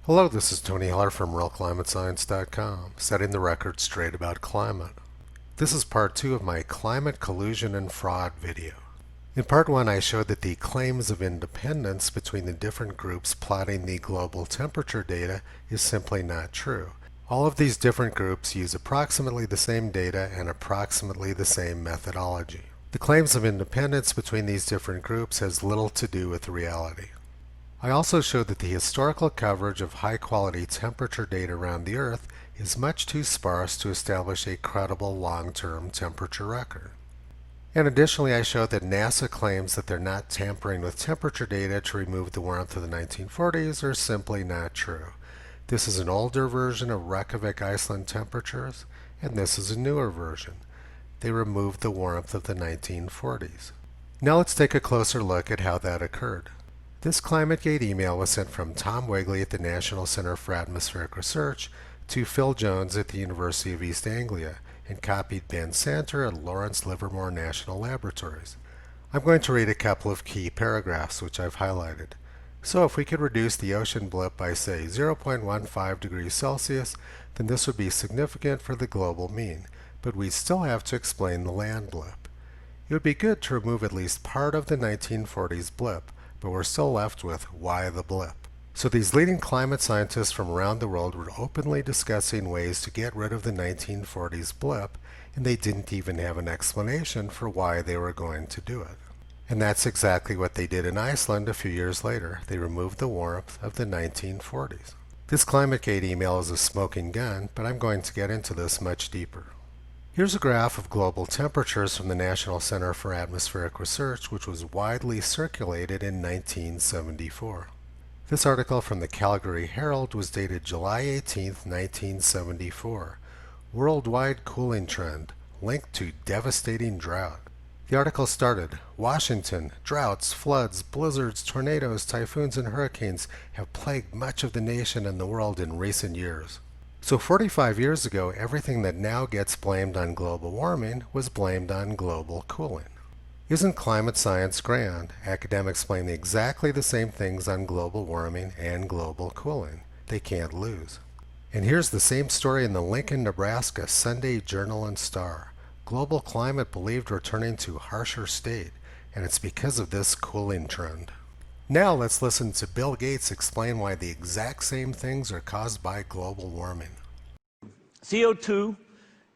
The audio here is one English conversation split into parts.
Hello, this is Tony Heller from RealClimateScience.com, setting the record straight about climate. This is part 2 of my Climate Collusion and Fraud video. In part 1, I showed that the claims of independence between the different groups plotting the global temperature data is simply not true. All of these different groups use approximately the same data and approximately the same methodology. The claims of independence between these different groups has little to do with reality. I also showed that the historical coverage of high-quality temperature data around the Earth is much too sparse to establish a credible long-term temperature record. And additionally, I showed that NASA claims that they're not tampering with temperature data to remove the warmth of the 1940s are simply not true. This is an older version of Reykjavik, Iceland temperatures, and this is a newer version. They removed the warmth of the 1940s. Now let's take a closer look at how that occurred. This ClimateGate email was sent from Tom Wigley at the National Center for Atmospheric Research to Phil Jones at the University of East Anglia and copied Ben Santer at Lawrence Livermore National Laboratories. I'm going to read a couple of key paragraphs which I've highlighted. So if we could reduce the ocean blip by say 0.15 degrees Celsius, then this would be significant for the global mean, but we'd still have to explain the land blip. It would be good to remove at least part of the 1940s blip, but we're still left with why the blip. So these leading climate scientists from around the world were openly discussing ways to get rid of the 1940s blip, and they didn't even have an explanation for why they were going to do it. And that's exactly what they did in Iceland a few years later. They removed the warmth of the 1940s. This ClimateGate email is a smoking gun, but I'm going to get into this much deeper. Here's a graph of global temperatures from the National Center for Atmospheric Research, which was widely circulated in 1974. This article from the Calgary Herald was dated July 18, 1974. Worldwide cooling trend linked to devastating drought. The article started, Washington, droughts, floods, blizzards, tornadoes, typhoons, and hurricanes have plagued much of the nation and the world in recent years. So 45 years ago, everything that now gets blamed on global warming was blamed on global cooling. Isn't climate science grand? Academics blame exactly the same things on global warming and global cooling. They can't lose. And here's the same story in the Lincoln, Nebraska Sunday Journal and Star. Global climate believed returning to harsher state, and it's because of this cooling trend. Now let's listen to Bill Gates explain why the exact same things are caused by global warming. CO2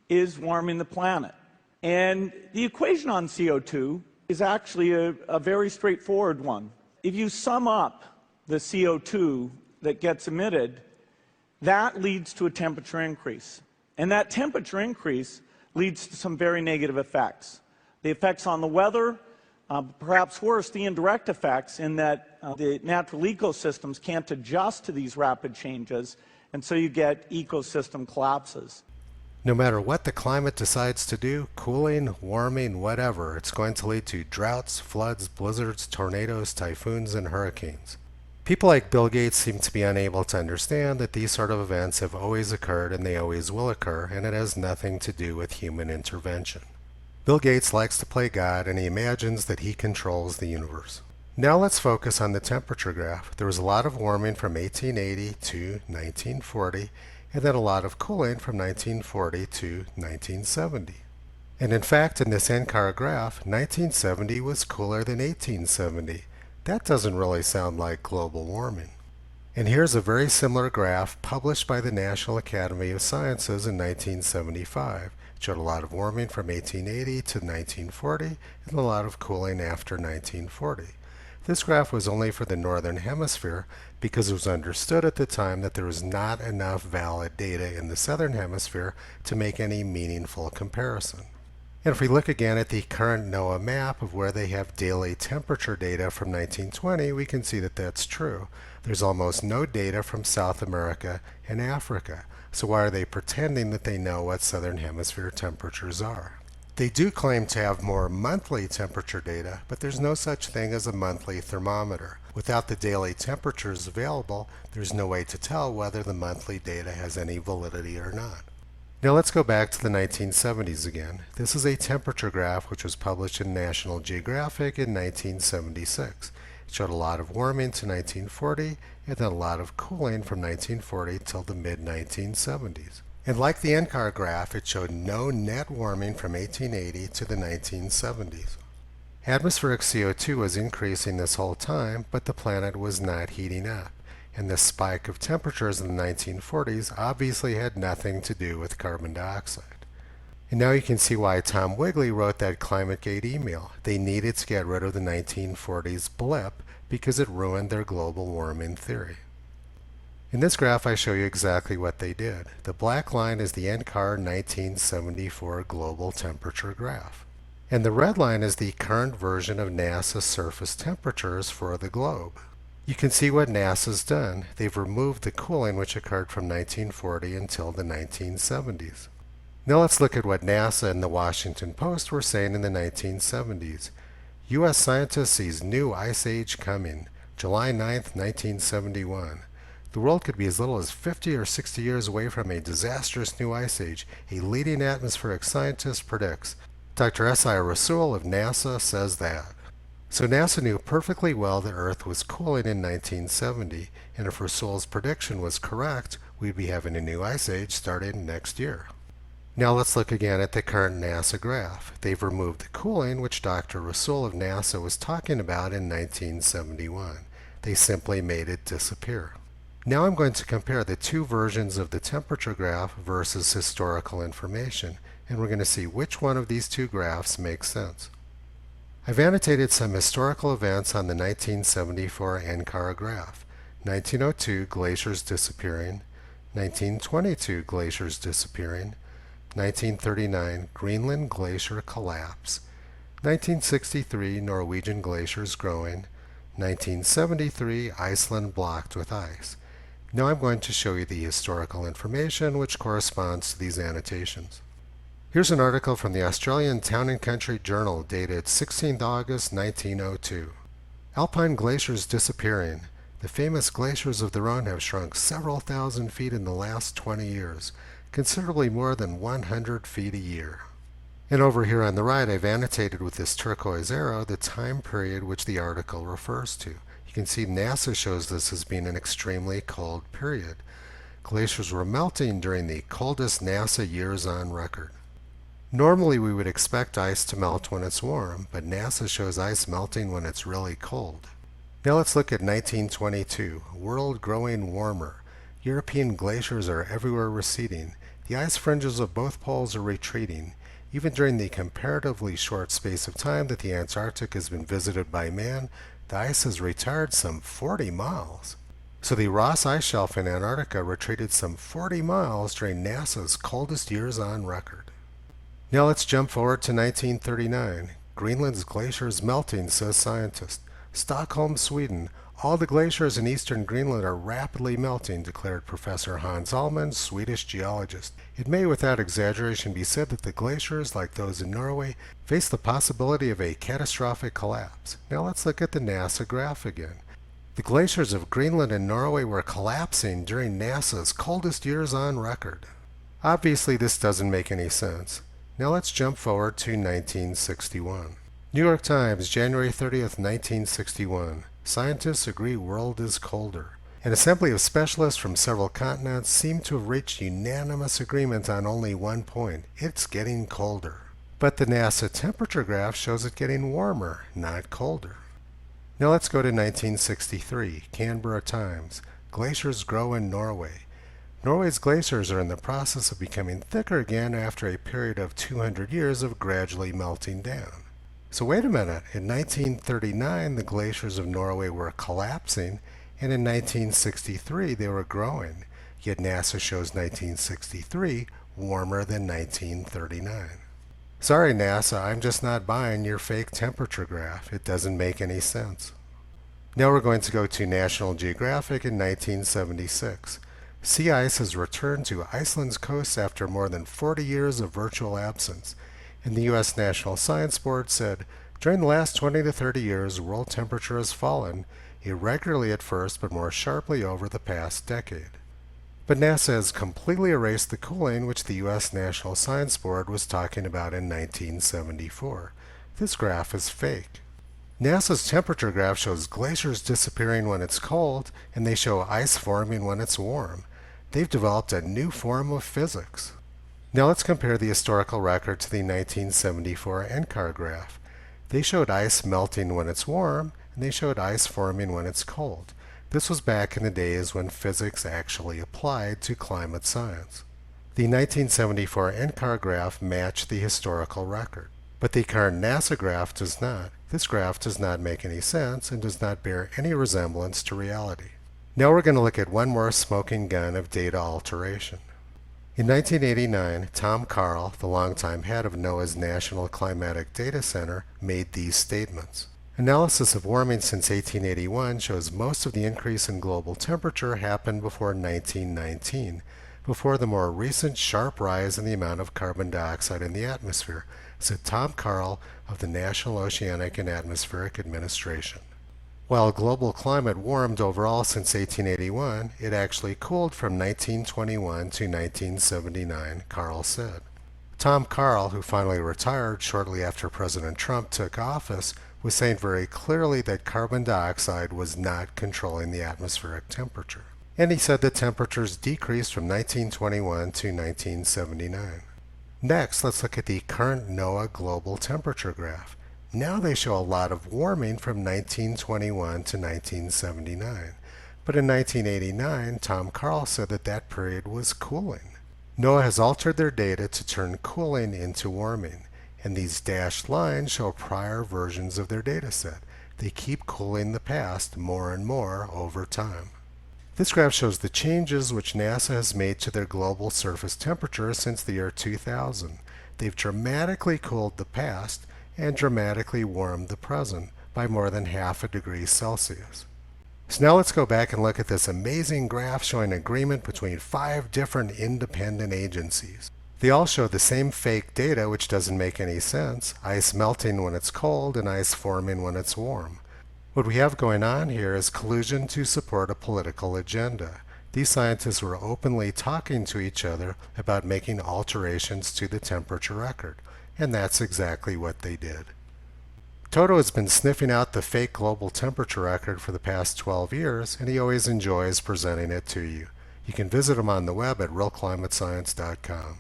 is warming the planet. And the equation on CO2 is actually a very straightforward one. If you sum up the CO2 that gets emitted, that leads to a temperature increase. And that temperature increase leads to some very negative effects. The effects on the weather, perhaps worse, the indirect effects in that the natural ecosystems can't adjust to these rapid changes, and so you get ecosystem collapses. No matter what the climate decides to do, cooling, warming, whatever, it's going to lead to droughts, floods, blizzards, tornadoes, typhoons, and hurricanes. People like Bill Gates seem to be unable to understand that these sort of events have always occurred and they always will occur, and it has nothing to do with human intervention. Bill Gates likes to play God, and he imagines that he controls the universe. Now let's focus on the temperature graph. There was a lot of warming from 1880 to 1940, and then a lot of cooling from 1940 to 1970. And in fact, in this NCAR graph, 1970 was cooler than 1870. That doesn't really sound like global warming. And here's a very similar graph published by the National Academy of Sciences in 1975. It showed a lot of warming from 1880 to 1940 and a lot of cooling after 1940. This graph was only for the Northern Hemisphere because it was understood at the time that there was not enough valid data in the Southern Hemisphere to make any meaningful comparison. And if we look again at the current NOAA map of where they have daily temperature data from 1920, we can see that that's true. There's almost no data from South America and Africa. So why are they pretending that they know what Southern Hemisphere temperatures are? They do claim to have more monthly temperature data, but there's no such thing as a monthly thermometer. Without the daily temperatures available, there's no way to tell whether the monthly data has any validity or not. Now let's go back to the 1970s again. This is a temperature graph which was published in National Geographic in 1976. It showed a lot of warming to 1940 and then a lot of cooling from 1940 till the mid-1970s. And like the NCAR graph, it showed no net warming from 1880 to the 1970s. Atmospheric CO2 was increasing this whole time, but the planet was not heating up. And this spike of temperatures in the 1940s obviously had nothing to do with carbon dioxide. And now you can see why Tom Wigley wrote that ClimateGate email. They needed to get rid of the 1940s blip because it ruined their global warming theory. In this graph, I show you exactly what they did. The black line is the NCAR 1974 global temperature graph. And the red line is the current version of NASA's surface temperatures for the globe. You can see what NASA's done. They've removed the cooling which occurred from 1940 until the 1970s. Now let's look at what NASA and the Washington Post were saying in the 1970s. U.S. scientists sees new ice age coming, July 9, 1971. The world could be as little as 50 or 60 years away from a disastrous new ice age, a leading atmospheric scientist predicts. Dr. S.I. Rasool of NASA says that. So NASA knew perfectly well the Earth was cooling in 1970, and if Rasool's prediction was correct, we'd be having a new ice age starting next year. Now let's look again at the current NASA graph. They've removed the cooling, which Dr. Rasool of NASA was talking about in 1971. They simply made it disappear. Now I'm going to compare the two versions of the temperature graph versus historical information, and we're going to see which one of these two graphs makes sense. I've annotated some historical events on the 1974 NCAR graph. 1902, glaciers disappearing. 1922, glaciers disappearing. 1939, Greenland glacier collapse. 1963, Norwegian glaciers growing. 1973, Iceland blocked with ice. Now I'm going to show you the historical information which corresponds to these annotations. Here's an article from the Australian Town and Country Journal dated 16th August 1902. Alpine glaciers disappearing. The famous glaciers of the Rhone have shrunk several thousand feet in the last 20 years, considerably more than 100 feet a year. And over here on the right, I've annotated with this turquoise arrow the time period which the article refers to. You can see NASA shows this as being an extremely cold period. Glaciers were melting during the coldest NASA years on record. Normally we would expect ice to melt when it's warm, but NASA shows ice melting when it's really cold. Now let's look at 1922, world growing warmer. European glaciers are everywhere receding. The ice fringes of both poles are retreating. Even during the comparatively short space of time that the Antarctic has been visited by man, the ice has retired some 40 miles. So the Ross Ice Shelf in Antarctica retreated some 40 miles during NASA's coldest years on record. Now let's jump forward to 1939. Greenland's glaciers melting, says scientist. Stockholm, Sweden. All the glaciers in eastern Greenland are rapidly melting, declared Professor Hans Almond, Swedish geologist. It may without exaggeration be said that the glaciers, like those in Norway, face the possibility of a catastrophic collapse. Now let's look at the NASA graph again. The glaciers of Greenland and Norway were collapsing during NASA's coldest years on record. Obviously this doesn't make any sense. Now let's jump forward to 1961. New York Times, January 30th, 1961. Scientists agree world is colder. An assembly of specialists from several continents seem to have reached unanimous agreement on only one point. It's getting colder. But the NASA temperature graph shows it getting warmer, not colder. Now let's go to 1963, Canberra Times. Glaciers grow in Norway. Norway's glaciers are in the process of becoming thicker again after a period of 200 years of gradually melting down. So wait a minute, in 1939 the glaciers of Norway were collapsing, and in 1963 they were growing, yet NASA shows 1963 warmer than 1939. Sorry NASA, I'm just not buying your fake temperature graph. It doesn't make any sense. Now we're going to go to National Geographic in 1976. Sea ice has returned to Iceland's coast after more than 40 years of virtual absence. And the U.S. National Science Board said, during the last 20 to 30 years, world temperature has fallen, irregularly at first, but more sharply over the past decade. But NASA has completely erased the cooling which the U.S. National Science Board was talking about in 1974. This graph is fake. NASA's temperature graph shows glaciers disappearing when it's cold, and they show ice forming when it's warm. They've developed a new form of physics. Now let's compare the historical record to the 1974 NCAR graph. They showed ice melting when it's warm, and they showed ice forming when it's cold. This was back in the days when physics actually applied to climate science. The 1974 NCAR graph matched the historical record, but the current NASA graph does not. This graph does not make any sense and does not bear any resemblance to reality. Now we're going to look at one more smoking gun of data alteration. In 1989, Tom Karl, the longtime head of NOAA's National Climatic Data Center, made these statements. Analysis of warming since 1881 shows most of the increase in global temperature happened before 1919, before the more recent sharp rise in the amount of carbon dioxide in the atmosphere, said Tom Karl of the National Oceanic and Atmospheric Administration. While global climate warmed overall since 1881, it actually cooled from 1921 to 1979, Karl said. Tom Karl, who finally retired shortly after President Trump took office, was saying very clearly that carbon dioxide was not controlling the atmospheric temperature. And he said that temperatures decreased from 1921 to 1979. Next, let's look at the current NOAA global temperature graph. Now they show a lot of warming from 1921 to 1979. But in 1989, Tom Karl said that that period was cooling. NOAA has altered their data to turn cooling into warming, and these dashed lines show prior versions of their data set. They keep cooling the past more and more over time. This graph shows the changes which NASA has made to their global surface temperature since the year 2000. They've dramatically cooled the past and dramatically warmed the present by more than half a degree Celsius. So now let's go back and look at this amazing graph showing agreement between 5 different independent agencies. They all show the same fake data, which doesn't make any sense: ice melting when it's cold and ice forming when it's warm. What we have going on here is collusion to support a political agenda. These scientists were openly talking to each other about making alterations to the temperature record, and that's exactly what they did. Toto has been sniffing out the fake global temperature record for the past 12 years, and he always enjoys presenting it to you. You can visit him on the web at realclimatescience.com.